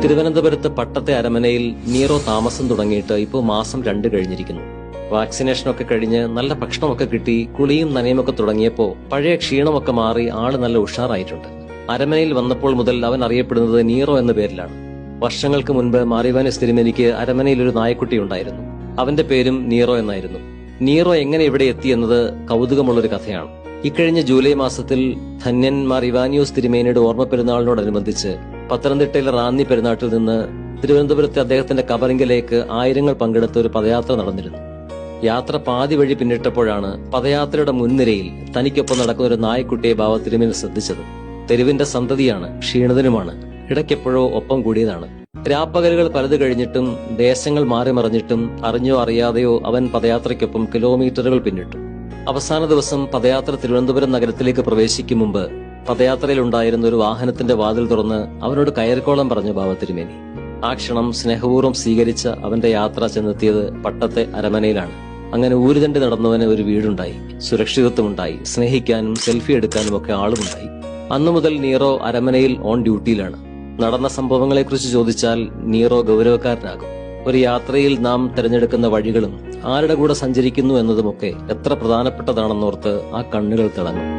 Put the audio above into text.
തിരുവനന്തപുരത്ത് പട്ടത്തെ അരമനയിൽ നീറോ താമസം തുടങ്ങിയിട്ട് ഇപ്പോൾ മാസം 2 കഴിഞ്ഞിരിക്കുന്നു. വാക്സിനേഷനൊക്കെ കഴിഞ്ഞ് നല്ല ഭക്ഷണമൊക്കെ കിട്ടി കുളിയും നനയുമൊക്കെ തുടങ്ങിയപ്പോൾ പഴയ ക്ഷീണമൊക്കെ മാറി ആള് നല്ല ഉഷാറായിട്ടുണ്ട്. അരമനയിൽ വന്നപ്പോൾ മുതൽ അവൻ അറിയപ്പെടുന്നത് നീറോ എന്ന പേരിലാണ്. വർഷങ്ങൾക്ക് മുൻപ് മാറിവാനിസ് തിരുമേനിക്ക് അരമനയിൽ ഒരു നായക്കുട്ടി ഉണ്ടായിരുന്നു. അവന്റെ പേരും നീറോ എന്നായിരുന്നു. നീറോ എങ്ങനെ ഇവിടെ എത്തി എന്നത് കൗതുകമുള്ളൊരു കഥയാണ്. ഇക്കഴിഞ്ഞ ജൂലൈ മാസത്തിൽ ധന്യൻ മാർ ഇവാനിയോസ് തിരുമേനിയുടെ ഓർമ്മ പെരുന്നാളിനോടനുബന്ധിച്ച് പത്തനംതിട്ടയിലെ റാന്നി പെരുന്നാട്ടിൽ നിന്ന് തിരുവനന്തപുരത്തെ അദ്ദേഹത്തിന്റെ കബറിങ്കലേക്ക് ആയിരങ്ങൾ പങ്കെടുത്ത ഒരു പദയാത്ര നടന്നിരുന്നു. യാത്ര പാതി വഴി പിന്നിട്ടപ്പോഴാണ് പദയാത്രയുടെ മുൻനിരയിൽ തനിക്കൊപ്പം നടക്കുന്ന ഒരു നായക്കുട്ടിയെ ബാവ തിരുമേനി ശ്രദ്ധിച്ചത്. തെരുവിന്റെ സന്തതിയാണ്, ക്ഷീണിതനുമാണ്, ഇടയ്ക്കെപ്പോഴോ ഒപ്പം കൂടിയതാണ്. രാപ്പകലുകൾ പലത് കഴിഞ്ഞിട്ടും ദേശങ്ങൾ മാറി മറിഞ്ഞിട്ടും അറിഞ്ഞോ അറിയാതെയോ അവൻ പദയാത്രയ്ക്കൊപ്പം കിലോമീറ്ററുകൾ പിന്നിട്ടു. അവസാന ദിവസം പദയാത്ര തിരുവനന്തപുരം നഗരത്തിലേക്ക് പ്രവേശിക്കും മുമ്പ് പദയാത്രയിലുണ്ടായിരുന്ന ഒരു വാഹനത്തിന്റെ വാതിൽ തുറന്ന് അവനോട് കയറിക്കോളം പറഞ്ഞു ബാവ തിരുമേനി. ആ ക്ഷണം സ്നേഹപൂർവ്വം സ്വീകരിച്ച അവന്റെ യാത്ര ചെന്നെത്തിയത് പട്ടത്തെ അരമനയിലാണ്. അങ്ങനെ ഊരുതണ്ടി നടന്നവന് ഒരു വീടുണ്ടായി, സുരക്ഷിതത്വമുണ്ടായി, സ്നേഹിക്കാനും സെൽഫി എടുക്കാനും ഒക്കെ ആളുമുണ്ടായി. അന്നു മുതൽ നീറോ അരമനയിൽ ഓൺ ഡ്യൂട്ടിയിലാണ്. നടന്ന സംഭവങ്ങളെക്കുറിച്ച് ചോദിച്ചാൽ നീറോ ഗൗരവക്കാരനാകും. ഒരു യാത്രയിൽ നാം തിരഞ്ഞെടുക്കുന്ന വഴികളും ആരുടെ കൂടെ സഞ്ചരിക്കുന്നു എന്നതുമൊക്കെ എത്ര പ്രധാനപ്പെട്ടതാണെന്നോർത്ത് ആ കണ്ണുകൾ തിളങ്ങും.